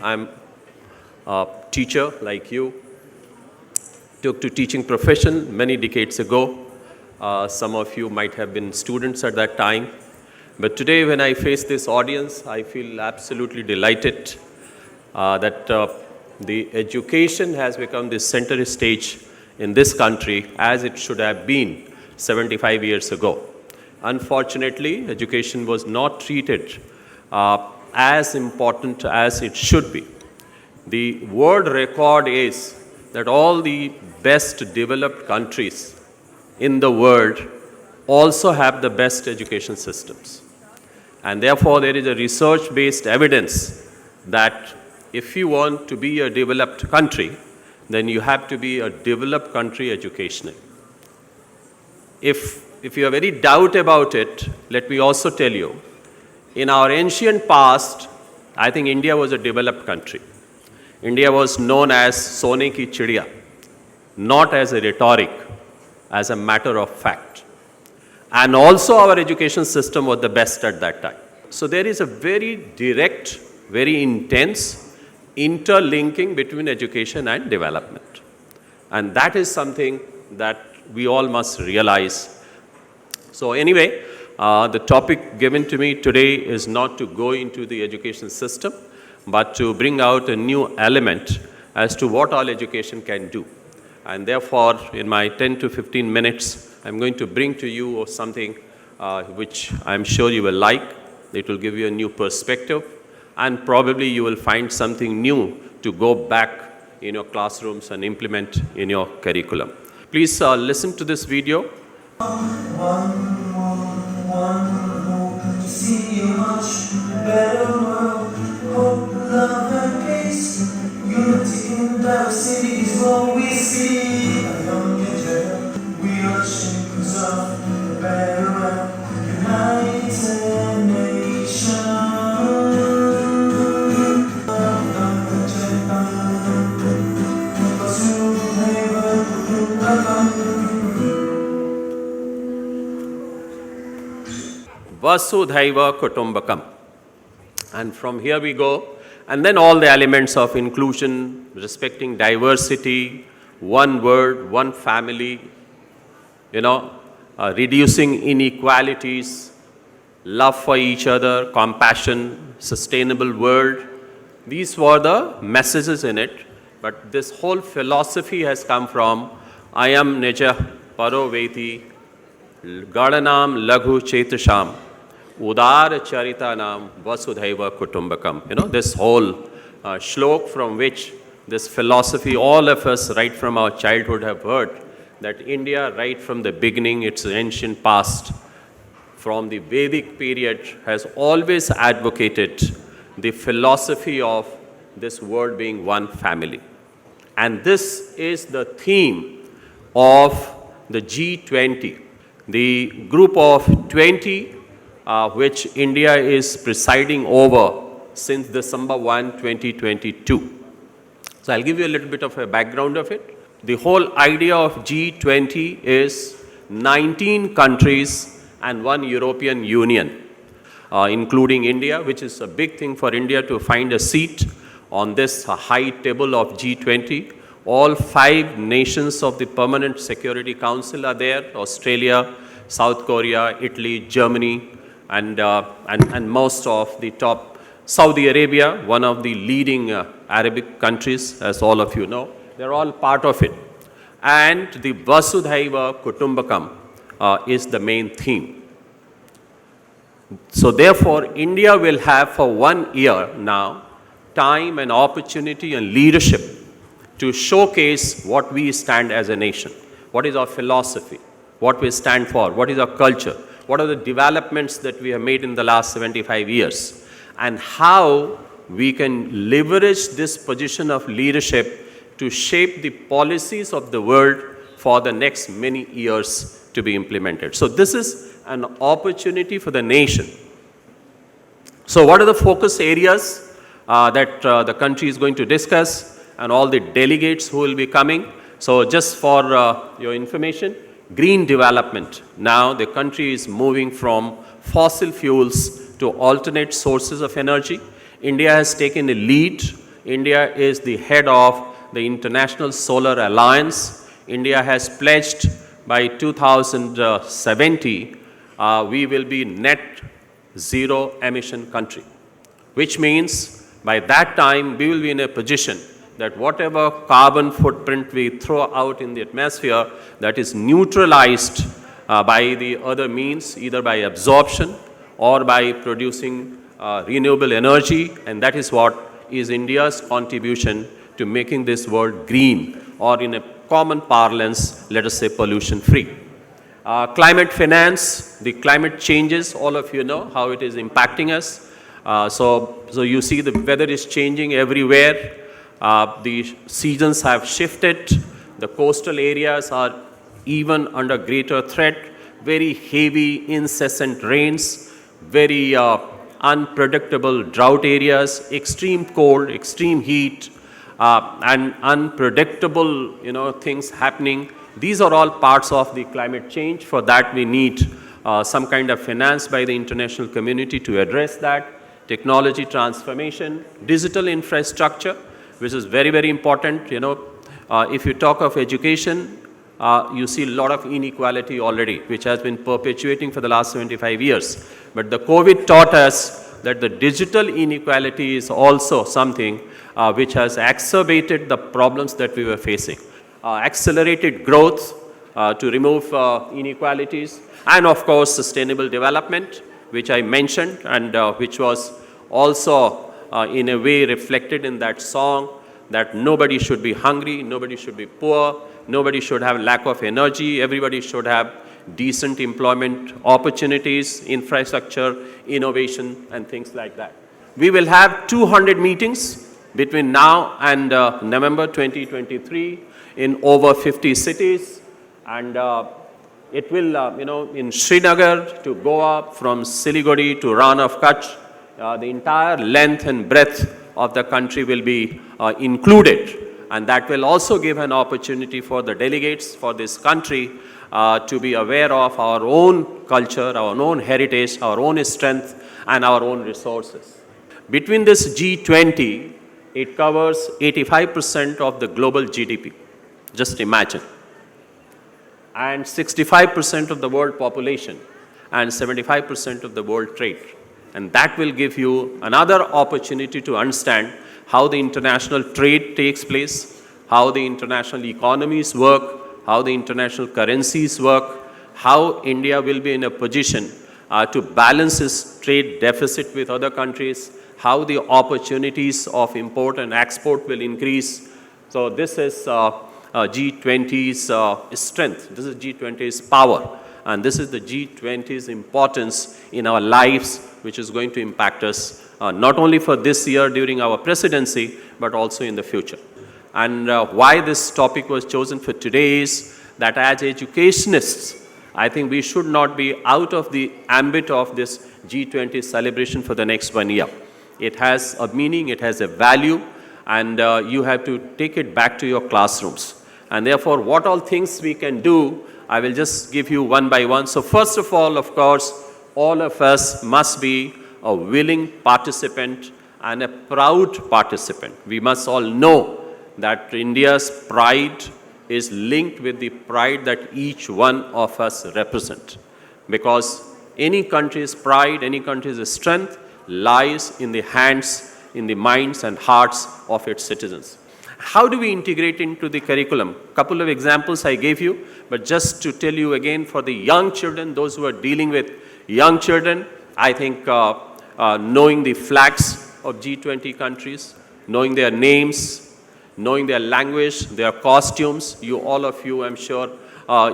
I'm a teacher like you. Took to teaching profession many decades ago. Some of you might have been students at that time. But today when I face this audience, I feel absolutely delighted that the education has become the center stage in this country as it should have been 75 years ago. Unfortunately, education was not treated as important as it should be. The world record is that all the best developed countries in the world also have the best education systems. And therefore, there is a research-based evidence that if you want to be a developed country, then you have to be a developed country educationally. If you have any doubt about it, let me also tell you, in our ancient past, I think India was a developed country. India was known as Sone ki Chidiya, not as a rhetoric, as a matter of fact. And also our education system was the best at that time. So there is a very direct, very intense interlinking between education and development. And that is something that we all must realize. So anyway, the topic given to me today is not to go into the education system, but to bring out a new element as to what all education can do. And therefore, in my 10 to 15 minutes, I'm going to bring to you something which I'm sure you will like. It will give you a new perspective, and probably you will find something new to go back in your classrooms and implement in your curriculum. Please listen to this video. See a much better world, hope, love and peace, unity in diversity is what we see. A young Nigeria, we are shapers of a better world, united nation. Vasudhaiva Kutumbakam. And from here we go. And then all the elements of inclusion, respecting diversity, one word, one family, reducing inequalities, love for each other, compassion, sustainable world. These were the messages in it. But this whole philosophy has come from Ayam Nija Paro Veti Gadanam Laghu Chetasham Udar Charita Nam Vasudhaiva Kutumbakam. This whole shlok from which this philosophy, all of us right from our childhood have heard, that India right from the beginning, its ancient past, from the Vedic period, has always advocated the philosophy of this world being one family. And this is the theme of the G20, the group of 20 which India is presiding over since December 1, 2022. So I'll give you a little bit of a background of it. The whole idea of G20 is 19 countries and one European Union, including India, which is a big thing for India to find a seat on this high table of G20. All 5 nations of the Permanent Security Council are there: Australia, South Korea, Italy, Germany, and most of the top. Saudi Arabia, one of the leading Arabic countries, as all of you know, they're all part of it. And the Vasudhaiva Kutumbakam is the main theme. So therefore, India will have for 1 year now time and opportunity and leadership to showcase what we stand as a nation. What is our philosophy? What we stand for? What is our culture? What are the developments that we have made in the last 75 years? And how we can leverage this position of leadership to shape the policies of the world for the next many years to be implemented. So this is an opportunity for the nation. So what are the focus areas that the country is going to discuss, and all the delegates who will be coming? So just for your information, green development. Now the country is moving from fossil fuels to alternate sources of energy. India has taken a lead India is the head of the International Solar Alliance. India has pledged by 2070, we will be net zero emission country, which means by that time we will be in a position that whatever carbon footprint we throw out in the atmosphere, that is neutralized by the other means, either by absorption or by producing renewable energy, and that is what is India's contribution to making this world green, or in a common parlance, let us say pollution free. Climate finance, the climate changes, all of you know how it is impacting us. So you see the weather is changing everywhere. The seasons have shifted. The coastal areas are even under greater threat. Very heavy, incessant rains, very unpredictable drought areas, extreme cold, extreme heat, and unpredictable, things happening. These are all parts of the climate change. For that, we need some kind of finance by the international community to address that. Technology transformation, digital infrastructure, which is very, very important. If you talk of education, you see a lot of inequality already, which has been perpetuating for the last 75 years. But the COVID taught us that the digital inequality is also something which has exacerbated the problems that we were facing. Accelerated growth to remove inequalities, and of course sustainable development, which I mentioned, and which was also in a way reflected in that song, that nobody should be hungry, nobody should be poor, nobody should have lack of energy, everybody should have decent employment opportunities, infrastructure, innovation, and things like that. We will have 200 meetings between now and November 2023 in over 50 cities, and it will, in Srinagar to Goa, from Siliguri to Rann of Kutch, the entire length and breadth of the country will be included. And that will also give an opportunity for the delegates for this country to be aware of our own culture, our own heritage, our own strength, and our own resources. Between this G20, it covers 85% of the global GDP. Just imagine. And 65% of the world population, and 75% of the world trade. And that will give you another opportunity to understand how the international trade takes place, how the international economies work, how the international currencies work, how India will be in a position to balance its trade deficit with other countries, how the opportunities of import and export will increase. So this is G20's strength. This is G20's power. And this is the G20's importance in our lives, which is going to impact us not only for this year during our presidency, but also in the future. And why this topic was chosen for today is that as educationists, I think we should not be out of the ambit of this G20 celebration for the next 1 year. It has a meaning, it has a value, and you have to take it back to your classrooms. And therefore, what all things we can do, I will just give you one by one. So first of all, of course, all of us must be a willing participant and a proud participant. We must all know that India's pride is linked with the pride that each one of us represent. Because any country's pride, any country's strength lies in the hands, in the minds and hearts of its citizens. How do we integrate into the curriculum? A couple of examples I gave you, but just to tell you again, for the young children, those who are dealing with young children, I think knowing the flags of G20 countries, knowing their names, knowing their language, their costumes, all of you, I'm sure,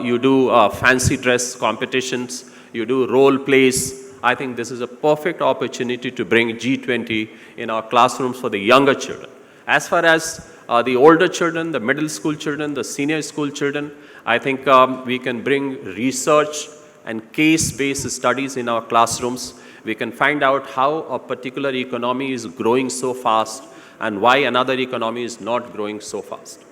you do fancy dress competitions, you do role plays. I think this is a perfect opportunity to bring G20 in our classrooms for the younger children. As far as the older children, the middle school children, the senior school children, I think we can bring research and case-based studies in our classrooms. We can find out how a particular economy is growing so fast and why another economy is not growing so fast.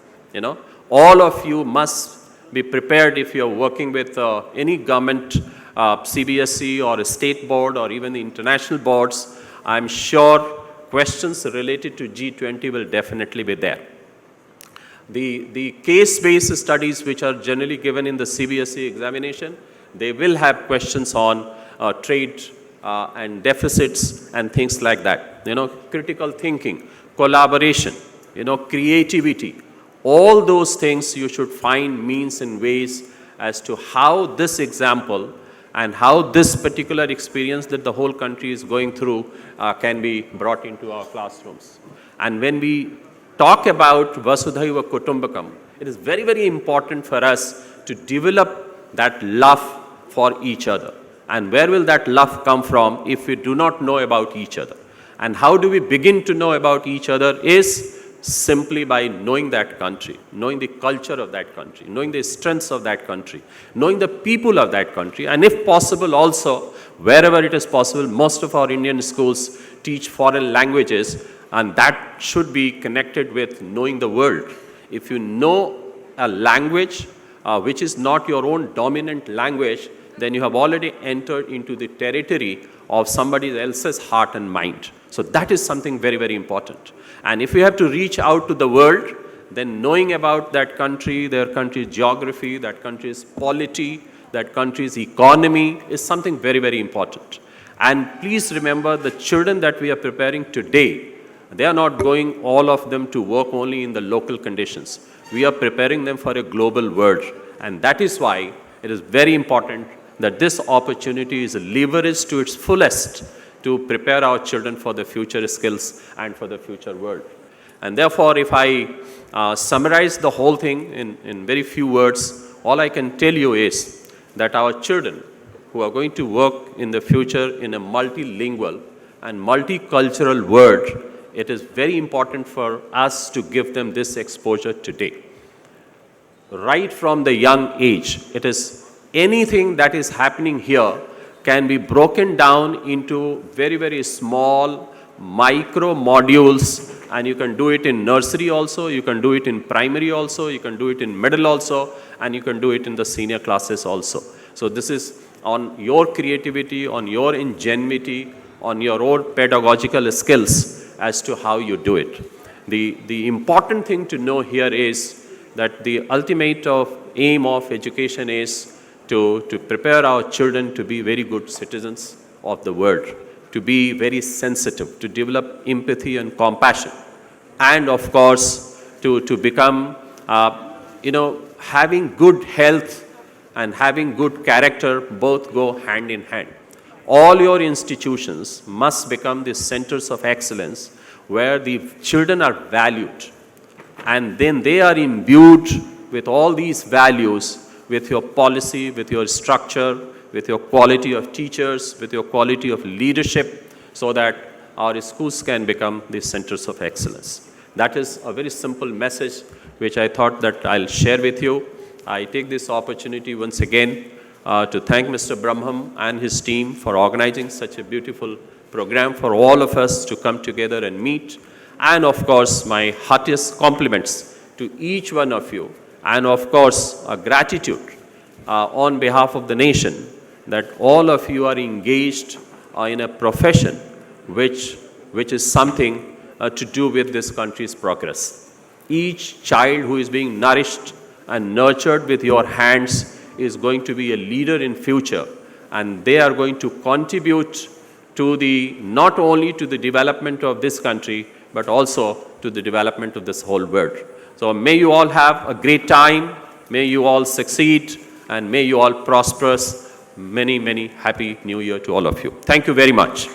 All of you must be prepared if you're working with any government, CBSE or a state board or even the international boards. I'm sure questions related to G20 will definitely be there. The case-based studies which are generally given in the CBSE examination, they will have questions on trade and deficits and things like that. Critical thinking, collaboration, creativity. All those things you should find means and ways as to how this example and how this particular experience that the whole country is going through can be brought into our classrooms. And when we talk about Vasudhaiva Kutumbakam, it is very, very important for us to develop that love for each other. And where will that love come from if we do not know about each other? And how do we begin to know about each other is simply by knowing that country, knowing the culture of that country, knowing the strengths of that country, knowing the people of that country, and if possible also, wherever it is possible, most of our Indian schools teach foreign languages, and that should be connected with knowing the world. If you know a language which is not your own dominant language, then you have already entered into the territory of somebody else's heart and mind. So that is something very, very important. And if we have to reach out to the world, then knowing about that country, their country's geography, that country's polity, that country's economy is something very, very important. And please remember, the children that we are preparing today, they are not going, all of them, to work only in the local conditions. We are preparing them for a global world. And that is why it is very important that this opportunity is leveraged to its fullest to prepare our children for the future skills and for the future world. And therefore, if I summarize the whole thing in very few words, all I can tell you is that our children who are going to work in the future in a multilingual and multicultural world, it is very important for us to give them this exposure today. Right from the young age, it is anything that is happening here can be broken down into very, very small micro modules, and you can do it in nursery also, you can do it in primary also, you can do it in middle also, and you can do it in the senior classes also. So this is on your creativity, on your ingenuity, on your own pedagogical skills as to how you do it. The important thing to know here is that the ultimate aim of education is to prepare our children to be very good citizens of the world, to be very sensitive, to develop empathy and compassion, and of course to become, having good health and having good character both go hand in hand. All your institutions must become the centers of excellence where the children are valued, and then they are imbued with all these values, with your policy, with your structure, with your quality of teachers, with your quality of leadership, so that our schools can become the centers of excellence. That is a very simple message which I thought that I'll share with you. I take this opportunity once again to thank Mr. Brahmam and his team for organizing such a beautiful program for all of us to come together and meet. And of course, my heartiest compliments to each one of you. And of course, a gratitude on behalf of the nation that all of you are engaged in a profession which is something to do with this country's progress. Each child who is being nourished and nurtured with your hands is going to be a leader in future, and they are going to contribute to not only to the development of this country, but also to the development of this whole world. So may you all have a great time, may you all succeed, and may you all prosperous. Many, many happy New Year to all of you. Thank you very much.